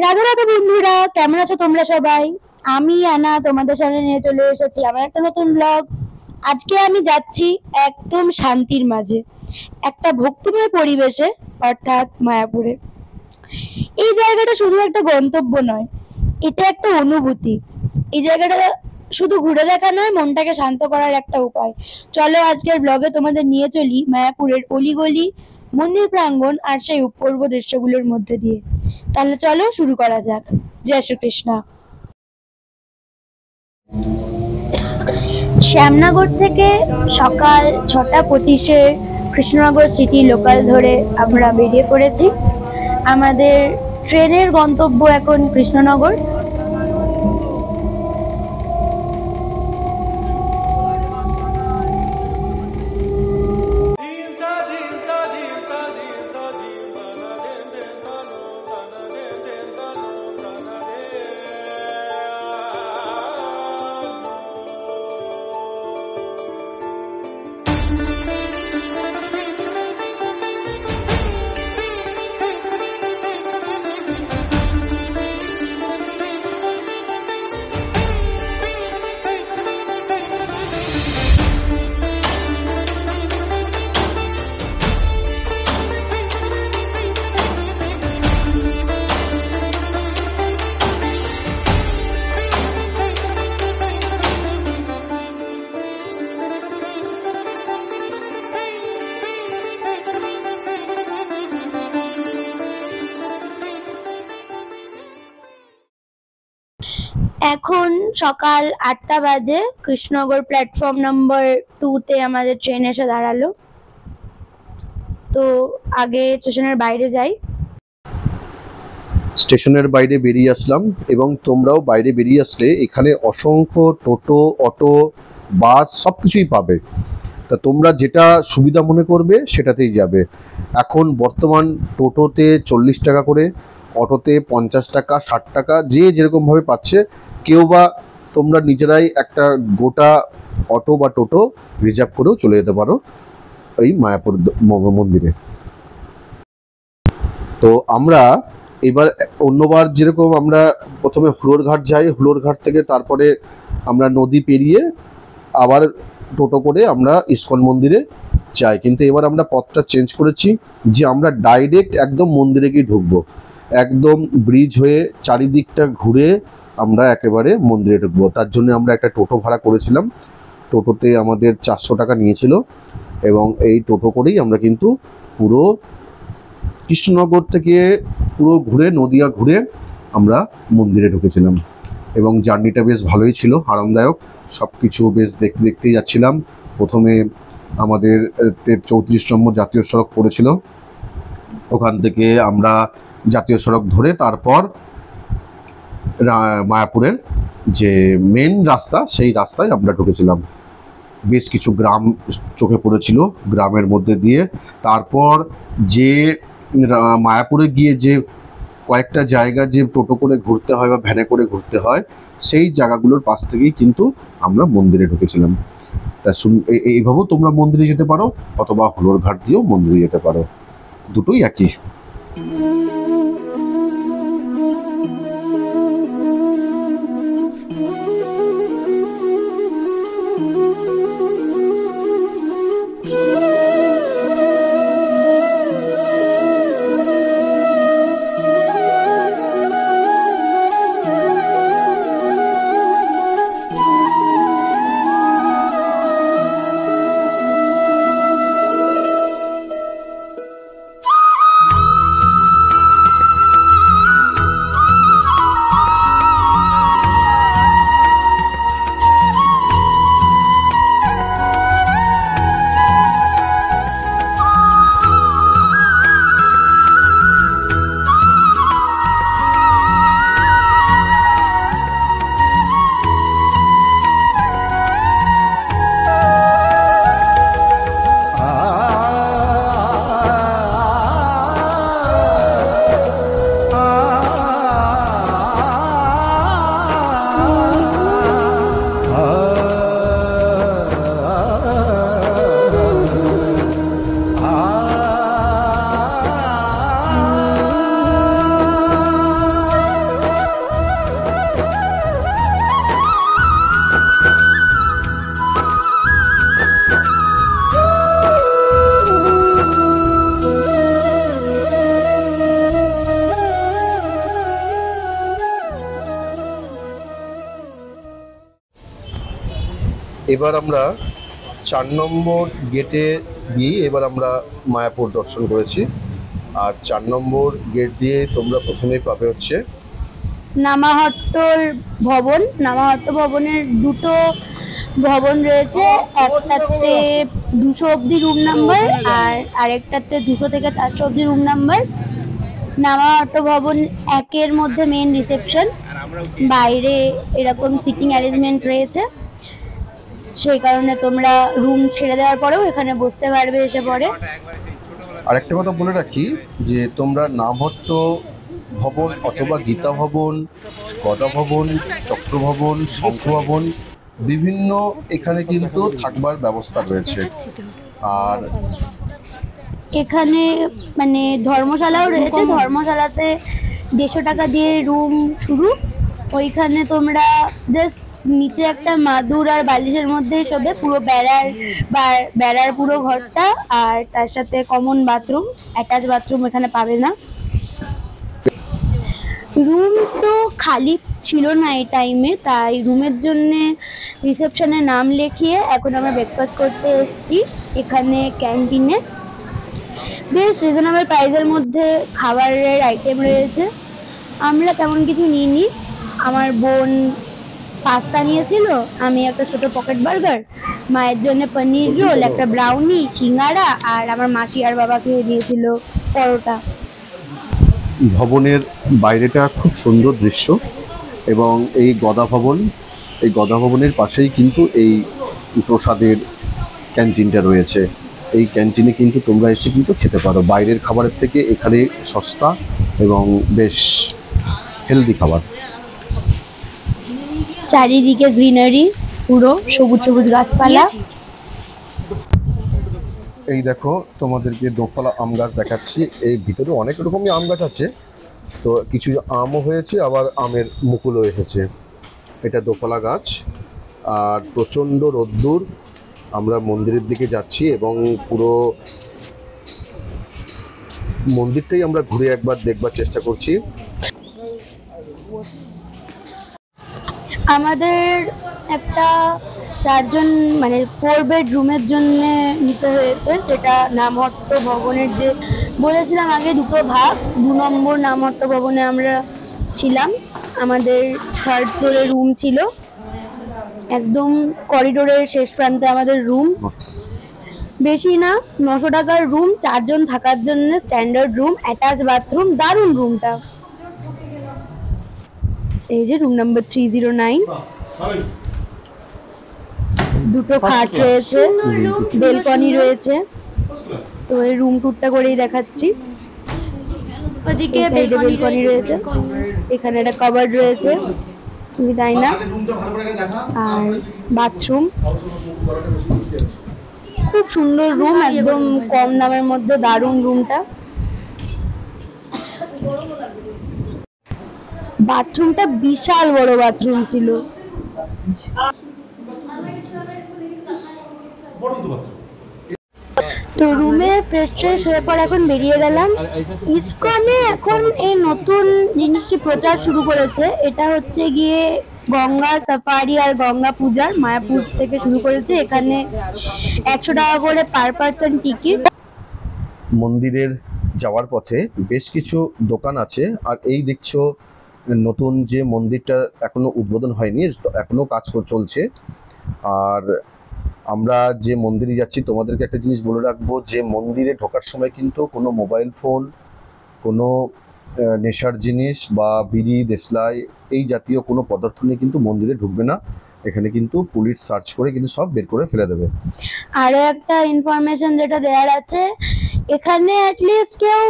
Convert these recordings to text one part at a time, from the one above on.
রাধে রাধে বন্ধুরা, কেমন আছো তোমরা সবাই? আমি আনা তোমাদের সামনে নিয়ে চলে এসেছি আমার একটা নতুন ব্লগ। আজকে আমি যাচ্ছি একদম শান্তির মাঝে, একটা ভক্তিময় পরিবেশে, অর্থাৎ মায়াপুরে। এই জায়গাটা শুধু একটা গন্তব্য নয়, এটা একটা অনুভূতি। এই জায়গাটা শুধু ঘুরে দেখা নয়, মনটাকে শান্ত করার একটা উপায়। চলো আজকের ব্লগে তোমাদের নিয়ে চলি মায়াপুরের অলিগলি, মন্দির প্রাঙ্গণ আর সেই অপূর্ব দৃশ্যগুলোর মধ্যে দিয়ে। তাহলে চলো শুরু করা যাক। জয় শ্রীকৃষ্ণ। শ্যামনগর থেকে সকাল 6:25-এ কৃষ্ণনগর সিটি লোকাল ধরে আমরা বেরিয়ে পড়েছি। আমাদের ট্রেনের গন্তব্য এখন কৃষ্ণনগর। এখন সকাল 8টা বাজে। কৃষ্ণনগর প্ল্যাটফর্ম নম্বর 2-তে আমাদের ট্রেন এসে দাঁড়ালো। তো আগে স্টেশনের বাইরে যাই। স্টেশনের বাইরে বেরিয়ে আসলাম এবং তোমরাও বাইরে বেরিয়ে আসলে এখানে অসংখ্য টোটো, অটো, বাস সবকিছুই পাবে। তা তোমরা যেটা সুবিধা মনে করবে সেটাতেই যাবে। এখন বর্তমান টোটোতে 40 টাকা করে, অটোতে 50 টাকা, 60 টাকা, যে যেরকমভাবে পাচ্ছে। কেউ বা তোমরা নিজেরাই একটা গোটা অটো বা টোটো রিজার্ভ করেও চলে যেতে পারো এই মায়াপুর মন্দিরে। তো আমরা এবার অন্যবার যেরকম আমরা প্রথমে হুলোরঘাট যাই, হুলোরঘাট থেকে তারপরে আমরা নদী পেরিয়ে আবার টোটো করে আমরা ইস্কন মন্দিরে যাই, কিন্তু এবার আমরা পথটা চেঞ্জ করেছি যে আমরা ডাইরেক্ট একদম মন্দিরে গিয়ে ঢুকবো। একদম ব্রিজ হয়ে চারিদিকটা ঘুরে আমরা একেবারে মন্দিরে ঢুকবো। তার জন্য আমরা একটা টোটো ভাড়া করেছিলাম। টোটোতে আমাদের 400 টাকা নিয়েছিল এবং এই টোটো করেই আমরা কিন্তু পুরো কৃষ্ণনগর থেকে পুরো ঘুরে, নদিয়া ঘুরে আমরা মন্দিরে ঢুকেছিলাম এবং জার্নিটা বেশ ভালোই ছিল, আরামদায়ক। সব কিছু বেশ দেখতে দেখতেই যাচ্ছিলাম। প্রথমে আমাদের 34 নম্বর জাতীয় সড়ক পড়েছিল, ওখান থেকে আমরা জাতীয় সড়ক ধরে তারপর মায়াপুরের যে মেন রাস্তা সেই রাস্তায় আমরা ঢুকেছিলাম। বেশ কিছু গ্রাম চোখে পড়েছিল, গ্রামের মধ্যে দিয়ে তারপর যে মায়াপুরে গিয়ে যে কয়েকটা জায়গা যে টোটো করে ঘুরতে হয় বা ভ্যানে করে ঘুরতে হয়, সেই জায়গাগুলোর পাশ থেকেই কিন্তু আমরা মন্দিরে ঢুকেছিলাম। তা এইভাবেও তোমরা মন্দিরে যেতে পারো, অথবা হুলোরঘাট দিয়েও মন্দিরে যেতে পারো, দুটোই একই। এবার আমরা 4 নম্বর গেটে দিয়ে এবার আমরা মায়াপুর দর্শন করেছি। আর 4 নম্বর গেট দিয়ে তোমরা প্রথমেই পাবে হচ্ছে নামাহট্টর ভবন। নামাহট্ট ভবনের দুটো ভবন রয়েছে, একটাতে 200 অব্দি রুম নাম্বার আর আরেকটাতে 200 থেকে 400 অব্দি রুম নাম্বার। নামাহট্ট ভবন একের মধ্যে মেন রিসেপশন, বাইরে এরকম সিটিং অ্যারেঞ্জমেন্ট রয়েছে, সেই কারণে তোমরা রুম ছেড়ে দেওয়ার পরেও এখানে বসতে পারবে এসে পরে। আরেকটা কথা বলে রাখি যে তোমরা নামহট্ট ভবন অথবা গীতা ভবন, গদা ভবন, চক্র ভবন, শঙ্খ ভবন বিভিন্ন এখানে কিন্তু থাকবার ব্যবস্থা রয়েছে। আর এখানে মানে ধর্মশালাও রয়েছে, ধর্মশালাতে 150 টাকা দিয়ে রুম শুরু। ওইখানে তোমরা জাস্ট নিচে একটা মাদুর আর বালিশের মধ্যে শোবে, পুরো বেড়ার পুরো ঘরটা, আর তার সাথে কমন বাথরুম, অ্যাটাচ বাথরুম এখানে পাবে না। রুম তো খালি ছিল না এই টাইমে, তাই রুমের জন্য রিসেপশনে নাম লিখিয়ে এখন আমরা ব্রেকফাস্ট করতে এসেছি এখানে ক্যান্টিনে। বেশ রিজনেবল প্রাইসের মধ্যে খাবারের আইটেম রয়েছে। আমরা তেমন কিছু নিইনি, আমার বোন পাস্তা নিয়েছিল, আমি একটা ছোট পকেট বার্গার, মায়ের জন্য পনির রোল, একটা ব্রাউনি, সিঙ্গারা, আর আমার মাসি আর বাবাকে দিয়েছিল পরোটা। ভবনের বাইরেটা খুব সুন্দর দৃশ্য এবং এই গদা ভবনের পাশেই কিন্তু এই প্রসাদের ক্যান্টিনটা রয়েছে। এই ক্যান্টিনে কিন্তু তোমরা এসে কিন্তু খেতে পারো, বাইরের খাবারের থেকে এখানে সস্তা এবং বেশ হেলদি খাবার। চারিদিকে গ্রিনারি, পুরো সবুজ সবুজ গাছপালা। এই দেখো তোমাদেরকে দোতলা আম গাছ দেখাচ্ছি, এই ভিতরে অনেক রকমই আম গাছ আছে, তো কিছু আমও হয়েছে আবার আমের মুকুলও এসেছে। এটা দোতলা গাছ আর প্রচণ্ড রোদ্দুর। আমরা মন্দিরের দিকে যাচ্ছি এবং পুরো মন্দিরটাই আমরা ঘুরে একবার দেখবার চেষ্টা করছি। আমাদের একটা 4 জন মানে 4 বেড রুমের জন্য নিতে হয়েছে, যেটা নামহট্ট ভবনের যে বলেছিলাম আগে দুটো ভাগ। 2 নম্বর নামহট্ট ভবনে আমরা ছিলাম, আমাদের 3rd ফ্লোরে রুম ছিল, একদম করিডোরের শেষ প্রান্তে আমাদের রুম। বেশি না, 900 টাকার রুম, 4 জন থাকার জন্য, স্ট্যান্ডার্ড রুম, অ্যাটাচ বাথরুম, দারুণ রুমটা। এই যে রুম নাম্বার 309, দুটো খাট রয়েছে, বেলকনি রয়েছে। তো এই রুম টুরটা করেই দেখাচ্ছি। ওদিকে বেলকনি রয়েছে, এখানে একটা কভার্ড রয়েছে, তুমি তাই না, আর বাথরুম। খুব সুন্দর রুম, একদম কম দামের মধ্যে দারুণ রুমটা। বাথরুমটা বিশাল বড় বাথরুম ছিল। তো রুমে ফ্রেশ হয়ে পর এখন বেরিয়ে গেলাম। ইসকনে এখন এই নতুন জিনিসটি প্রচার শুরু করেছে, এটা হচ্ছে গিয়ে গঙ্গা সাফারি আর গঙ্গা পূজার মায়াপুর থেকে শুরু করেছে। এখানে 100 টাকা করে পার পার্সন টিকিট। মন্দিরের যাওয়ার পথে বেশ কিছু দোকান আছে, আর এই দেখছো নতুন যে মন্দিরটা এখনো উদ্বোধন হয়নি, এখনো কাজ চলছে। আর আমরা যে মন্দিরে যাচ্ছি তোমাদেরকে একটা জিনিস বলে রাখবো, যে মন্দিরে ঢোকার সময় কিন্তু কোনো মোবাইল ফোন, কোনো নেশার জিনিস বা বিড়ি, দেশলাই এই জাতীয় কোনো পদার্থ নিয়ে কিন্তু মন্দিরে ঢুকবে না। এখানে কিন্তু পুলিশ সার্চ করে কিন্তু সব বের করে ফেলে দেবে। আরো একটা ইনফরমেশন যেটা দেওয়ার আছে, এখানে অ্যাটলিস্ট কেউ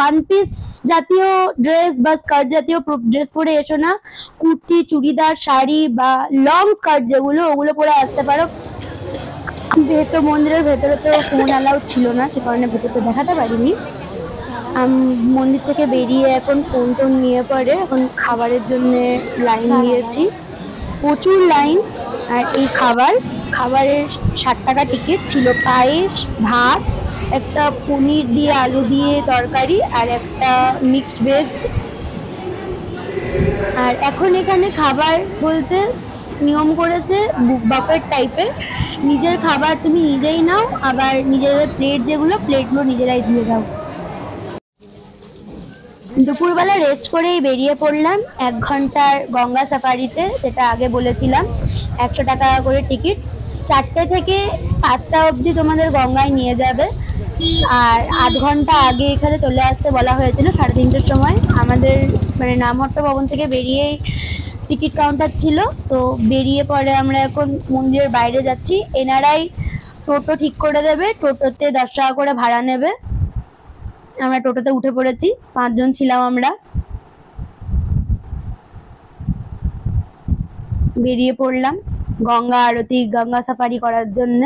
1 পিস জাতীয় ড্রেস বা স্কার্ট জাতীয় ড্রেস পরে এসো না। কুর্তি, চুড়িদার, শাড়ি বা লং স্কার্ট যেগুলো, ওগুলো পরে আসতে পারো। যেহেতু মন্দিরের ভেতরে তো ফোন অ্যালাউড ছিল না, সে কারণে ভেতরে দেখাতে পারিনি। মন্দির থেকে বেরিয়ে এখন ফোন টোন নিয়ে পরে এখন খাবারের জন্য লাইন দিয়েছি, প্রচুর লাইন। আর এই খাবারের 60 টাকা টিকিট ছিল। পায়েস, ভাত, একটা পনির দিয়ে আলু দিয়ে তরকারি, আর একটা মিক্সড ভেজ। আর এখন এখানে খাবার বলতে নিয়ম করেছে বাফেট টাইপের, নিজের খাবার তুমি নিজেই নাও, আবার নিজেদের প্লেটগুলো নিজেরাই ধুয়ে দাও। দুপুরবেলা রেস্ট করেই বেরিয়ে পড়লাম 1 ঘন্টার গঙ্গা সাফারিতে, যেটা আগে বলেছিলাম 100 টাকা করে টিকিট। 4টে থেকে 5টা অবধি তোমাদের গঙ্গায় নিয়ে যাবে, আর 8 ঘন্টা আগে এখানে চলে আসতে বলা হয়েছিল 3:30টার সময়। আমাদের মানে নামহট্ট ভবন থেকে বেরিয়েই টিকিট কাউন্টার ছিল, তো বেরিয়ে পরে আমরা এখন মন্দিরের বাইরে যাচ্ছি। এনারাই টোটো ঠিক করে দেবে, টোটোতে 10 টাকা করে ভাড়া নেবে। আমরা টোটোতে উঠে পড়েছি, 5 জন ছিলাম আমরা। বেরিয়ে পড়লাম গঙ্গা আরতি, গঙ্গা সাফারি করার জন্য।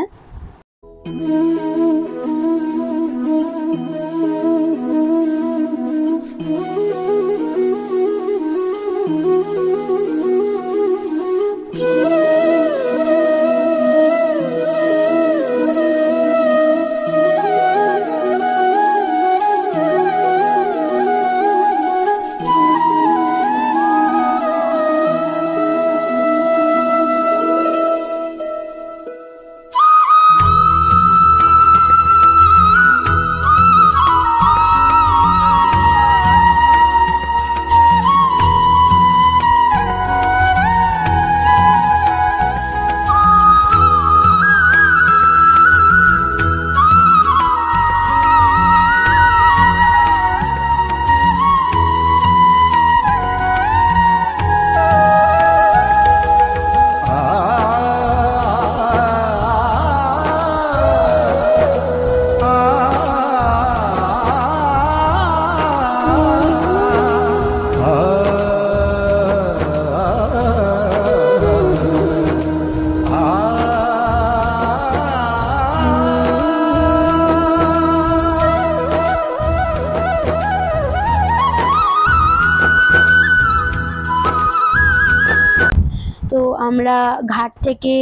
তো আমরা ঘাট থেকে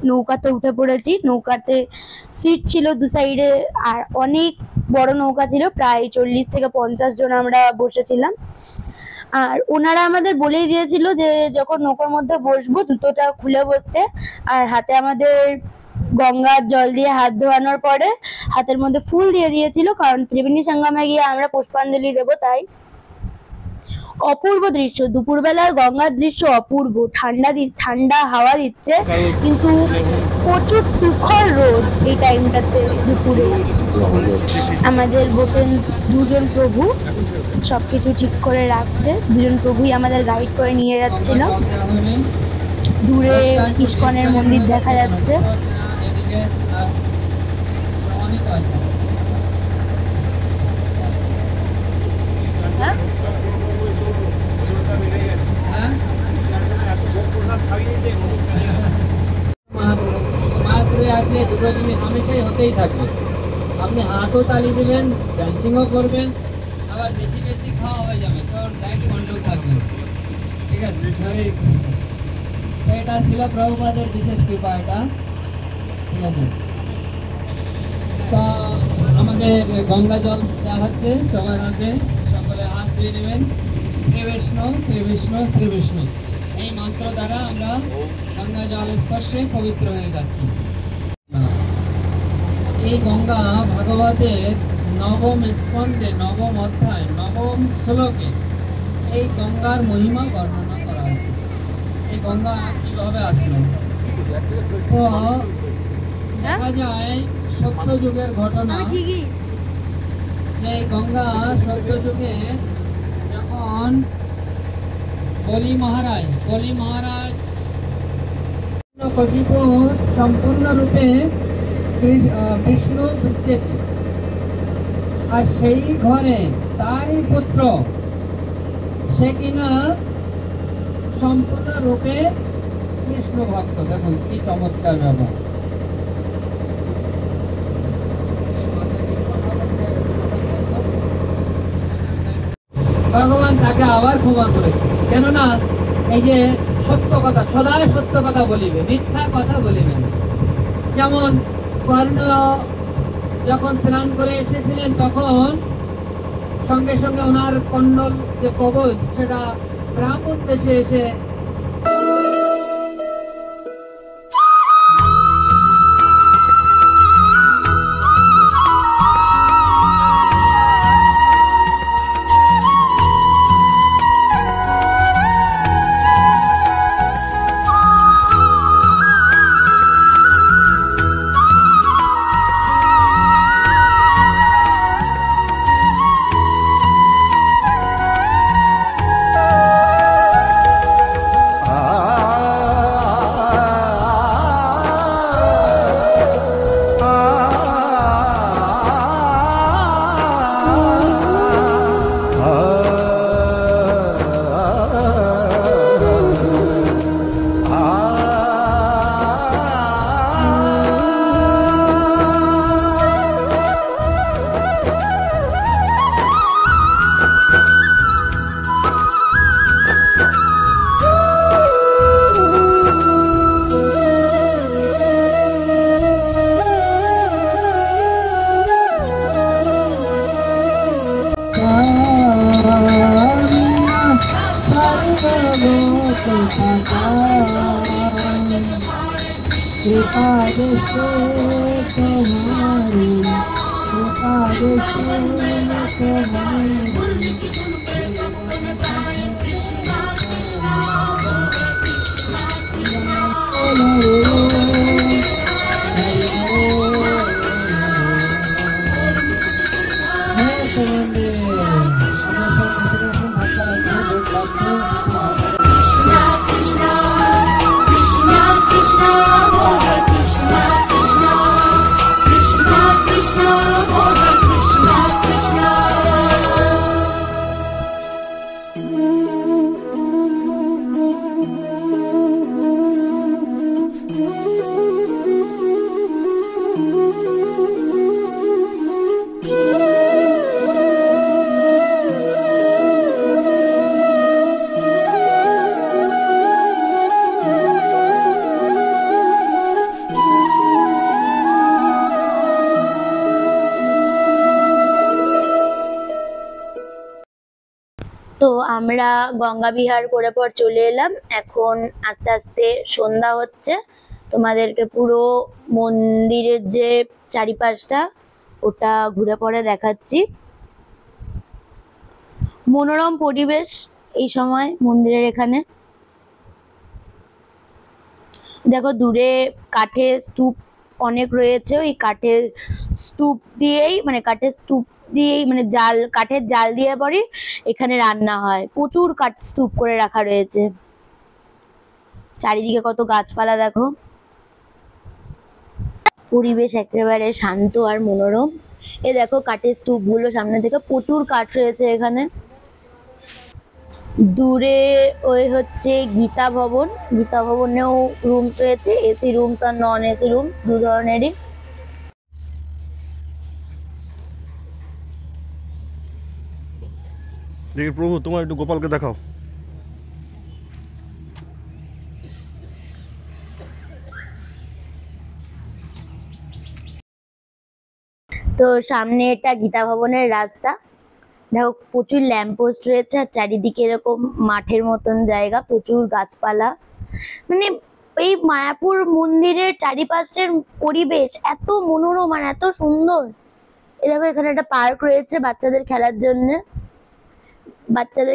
নৌকাতে উঠে পড়েছি। নৌকাতে সিট ছিল 2 সাইডে, আর অনেক বড় নৌকা ছিল, প্রায় 40 থেকে 50 জন আমরা বসেছিলাম। আর ওনারা আমাদের বলেই দিয়েছিল যে যখন নৌকার মধ্যে বসবো জুতোটা খুলে বসতে, আর হাতে আমাদের গঙ্গার জল দিয়ে হাত ধোয়ানোর পরে হাতের মধ্যে ফুল দিয়ে দিয়েছিল, কারণ ত্রিবেণী সঙ্গমে গিয়ে আমরা পুষ্পাঞ্জলি দেবো তাই। অপূর্ব দৃশ্য, দুপুরবেলার গঙ্গার দৃশ্য অপূর্ব। ঠান্ডা হাওয়া দিচ্ছে, কিন্তু প্রচুর তুখর রোদ এই টাইমটাতে দুপুরে। আমাদের বোটের 2 জন প্রভু সবকিছু ঠিক করে রাখছে, 2 জন প্রভুই আমাদের গাইড করে নিয়ে যাচ্ছিল। দূরে ইস্কনের মন্দির দেখা যাচ্ছে। মায়াপুরে আসলে দুটো জিনিস হামেশাই হতেই থাকবে। আপনি হাতও তালি দেবেন, ডান্সিংও করবেন, আবার বেশি বেশি খাওয়া হয়ে যাবে, তো ডায়েট কন্ট্রোল থাকবে। ঠিক আছে, তো এটা ছিল প্রভুপাদের বিশেষ কৃপা এটা। ঠিক আছে, তো আমাদের গঙ্গা জল দেওয়া হচ্ছে সবার হাতে, সকলে হাত ধুয়ে নেবেন। শ্রী বিষ্ণু শ্রী বিষ্ণু শ্রী বিষ্ণু, এই মন্ত্র দ্বারা আমরা গঙ্গা জল স্পর্শে পবিত্র হয়ে যাচ্ছি। এই গঙ্গা ভাগবতের 9ম স্কন্ধে 9ম অধ্যায় 9ম শ্লোকে এই গঙ্গার মহিমা বর্ণনা করা হয়েছে। এই গঙ্গা কিভাবে আসলো, তো দেখা যায় সত্যযুগের ঘটনা, যে গঙ্গা সত্যযুগে যখন বলি মহারাজ কশিপুর সম্পূর্ণরূপে বিষ্ণু বিদ্বেষী, আর সেই ঘরে তারই পুত্র, সে কিনা সম্পূর্ণরূপে কৃষ্ণ ভক্ত। দেখুন কি চমৎকার ব্যাপার। ভগবান তাকে আবার ক্ষমা করেছে, কেননা এই যে সত্য কথা, সদাই সত্য কথা বলিবে, মিথ্যা কথা বলিবে না। যেমন কর্ণ যখন স্নান করে এসেছিলেন, তখন সঙ্গে সঙ্গে ওনার কন্ডল যে কবচ, সেটা ব্রাহ্মণ দেশে এসে कृपा दृष्टि तुम्हारी कृपा दृष्टि तुम्हारी তো আমরা গঙ্গা বিহার করে পর চলে এলাম। এখন আস্তে আস্তে সন্ধ্যা হচ্ছে। তোমাদেরকে পুরো মন্দিরের যে চারিপাশটা ওটা ঘুরে পরে দেখাচ্ছি। মনোরম পরিবেশ এই সময় মন্দিরের এখানে। দেখো দূরে কাঠের স্তূপ অনেক রয়েছে। ওই কাঠের স্তূপ দিয়েই মানে কাঠের জাল দিয়ে পরে এখানে রান্না হয়। প্রচুর কাঠ স্তূপ করে রাখা রয়েছে। চারিদিকে কত গাছপালা দেখো। পরিবেশ একেবারে শান্ত আর মনোরম। এ দেখো কাঠের স্তূপ গুলো সামনে থেকে, প্রচুর কাঠ রয়েছে এখানে। দূরে ওই হচ্ছে গীতা ভবন। গীতা ভবনেও রুমস রয়েছে, এসি রুমস আর নন এসি রুমস দু ধরনেরই। দেখি প্রভু, তোমার একটু গোপালকে দেখাও। তো সামনে এটা গীতা ভবনের রাস্তা। দেখো প্রচুর ল্যাম্পপোস্ট রয়েছে আর চারিদিকে এরকম মাঠের মতন জায়গা, প্রচুর গাছপালা। মানে এই মায়াপুর মন্দিরের চারিপাশের পরিবেশ এত মনোরম আর এত সুন্দর। এই দেখো এখানে একটা পার্ক রয়েছে বাচ্চাদের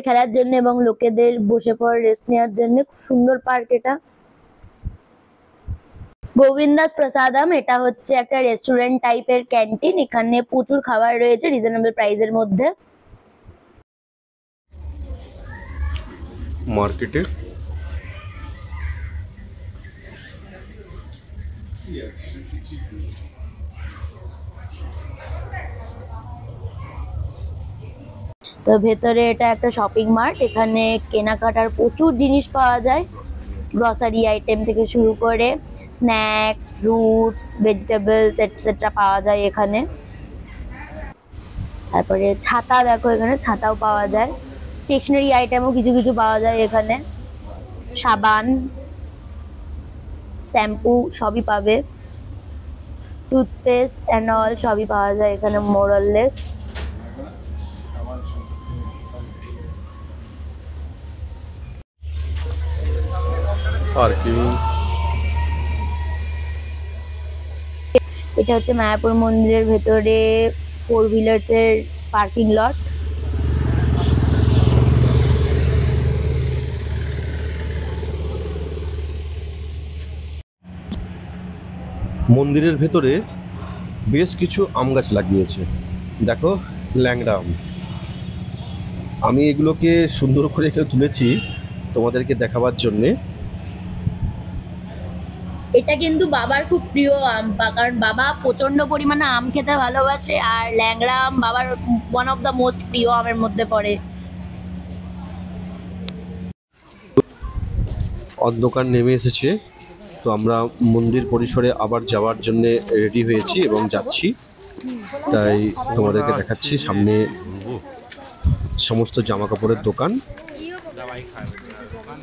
খেলার জন্য এবং লোকেদের বসে পড়ে রেস্ট নেওয়ার জন্য। খুব সুন্দর পার্ক এটা। গোবিন্দাস প্রসাদম, এটা হচ্ছে একটা রেস্টুরেন্ট টাইপের ক্যান্টিন। এখানে প্রচুর খাবার রয়েছে রিজনেবল প্রাইসের মধ্যে। মার্কেটে তো ভেতরে এটা একটা শপিং মার্ট। এখানে কেনাকাটার প্রচুর জিনিস পাওয়া যায়। গ্রসারি আইটেম থেকে শুরু করে স্ন্যাক্স, ফ্রুটস, ভেজিটেবলস এটসেট্রা পাওয়া যায় এখানে। তারপরে ছাতা দেখো, এখানে ছাতাও পাওয়া যায়। স্টেশনারি আইটেমও কিছু কিছু পাওয়া যায় এখানে। সাবান, শ্যাম্পু সবই পাবে। টুথপেস্ট অ্যান্ড অল সবই পাওয়া যায় এখানে মোরলেস। পার্কিং। এটা হচ্ছে মায়াপুর মন্দিরের ভেতরে 4 হুইলার্স এর পার্কিং লট। মন্দিরের ভেতরে বেশ কিছু আম গাছ লাগিয়েছে। দেখো ল্যাংড়া আম। আমি এগুলোকে সুন্দর করে এখানে তুলেছি তোমাদেরকে দেখাবার জন্যে। এটা কিন্তু বাবার খুব প্রিয় আম, কারণ বাবা প্রচন্ড পরিমাণে আম খেতে ভালোবাসে। আর ল্যাংড়া আম বাবার ওয়ান অফ দ্য মোস্ট প্রিয় আমের মধ্যে পড়ে। অন্ধকার নেমে এসেছে, তো আমরা মন্দির পরিসরে আবার যাওয়ার জন্য রেডি হয়েছি এবং যাচ্ছি। তাই তোমাদেরকে দেখাচ্ছি সামনে সমস্ত জামা কাপড়ের দোকান,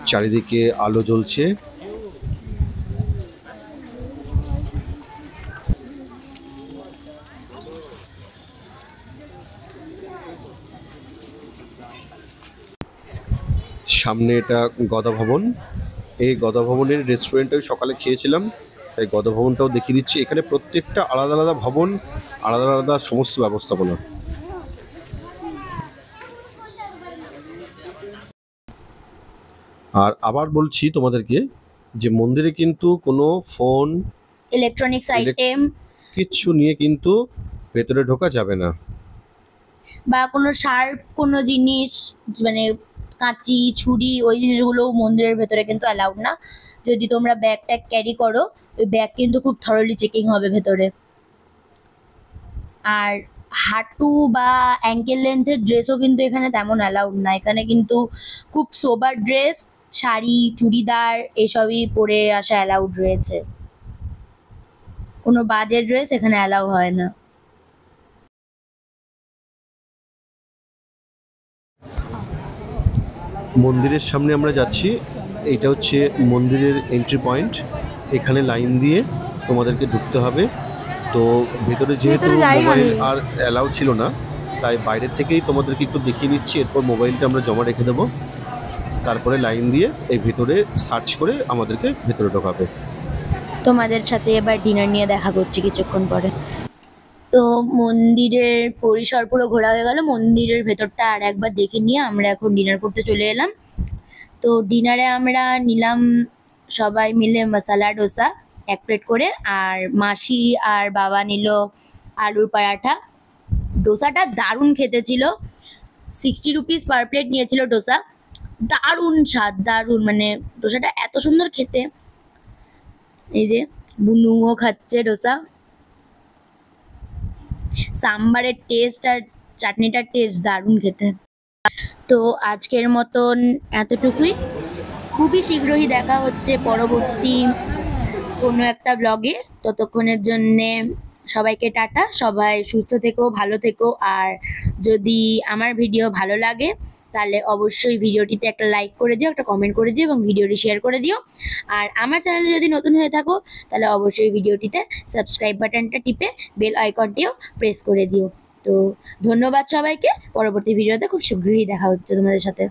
চারিদিকে আলো জ্বলছে। সামনে এটা গদা ভবন। এই গদা ভবনের রেস্টুরেন্টে সকালে খেয়েছিলাম, তাই গদা ভবনটাও দেখিয়ে দিচ্ছি। এখানে প্রত্যেকটা আলাদা আলাদা ভবন, আলাদা আলাদা সমস্ত ব্যবস্থাপনা। আর আবার বলছি তোমাদেরকে যে মন্দিরে কিন্তু কোনো ফোন, ইলেকট্রনিক্স আইটেম কিচ্ছু নিয়ে কিন্তু ভেতরে ঢোকা যাবে না। বা কোনো শার্প কোনো জিনিস, মানে কাঁচি ছুরি, ওই জিনিসগুলো মন্দিরের ভেতরে কিন্তু অ্যালাউড না। যদি তোমরা ব্যাগ ট্যাগ ক্যারি করো, ওই ব্যাগ কিন্তু খুব থরলি চেকিং হবে ভেতরে। আর হাঁটু বা অ্যাঙ্কেল লেন্থের ড্রেসও কিন্তু এখানে তেমন অ্যালাউড না। এখানে কিন্তু খুব সোবার ড্রেস, শাড়ি, চুড়িদার এসবই পরে আসা অ্যালাউড রয়েছে। কোনো বাজে ড্রেস এখানে অ্যালাউ হয় না। মন্দিরের সামনে আমরা যাচ্ছি, এইটা হচ্ছে মন্দিরের এন্ট্রি পয়েন্ট। এখানে লাইন দিয়ে তোমাদেরকে ঢুকতে হবে। তো ভেতরে যেহেতু মোবাইল আর অ্যালাউ ছিল না, তাই বাইরের থেকেই তোমাদেরকে একটু দেখিয়ে নিচ্ছি। এরপর মোবাইলটা আমরা জমা রেখে দেবো, তারপরে লাইন দিয়ে এই ভেতরে সার্চ করে আমাদেরকে ভেতরে ঢোকাবে। তোমাদের সাথে এবার ডিনার নিয়ে দেখা করছি কিছুক্ষণ পরে। তো মন্দিরের পরিসর পুরো ঘোরা হয়ে গেল। মন্দিরের ভেতরটা আর একবার দেখে নিয়ে আমরা এখন ডিনার করতে চলে এলাম। তো ডিনারে আমরা নিলাম সবাই মিলে মশলা ডোসা 1 প্লেট করে, আর মাসি আর বাবা নিল আলুর পরাঠা। ডোসাটা দারুণ খেতে ছিল। 60 রুপিস পার প্লেট নিয়েছিল ডোসা। দারুণ স্বাদ, দারুণ, মানে ডোসাটা এত সুন্দর খেতে। এই যে বুনুও খাচ্ছে ডোসা। সাম্বারের টেস্ট আর চাটনিটার টেস্ট দারুণ খেতে। তো আজকের মতন এতটুকুই। খুবই শীঘ্রই দেখা হচ্ছে পরবর্তী কোনো একটা ব্লগে। ততক্ষণের জন্যে সবাইকে টাটা। সবাই সুস্থ থেকো, ভালো থেকো। আর যদি আমার ভিডিও ভালো লাগে তাহলে অবশ্যই ভিডিওটিতে একটা লাইক করে দিও, একটা কমেন্ট করে দিও এবং ভিডিওটি শেয়ার করে দিও। আর আমার চ্যানেলে যদি নতুন হয়ে থাকো তাহলে অবশ্যই ভিডিওটিতে সাবস্ক্রাইব বাটনটা টিপে বেল আইকনটিও প্রেস করে দিও। তো ধন্যবাদ সবাইকে। পরবর্তী ভিডিওতে খুব শীঘ্রই দেখা হচ্ছে তোমাদের সাথে।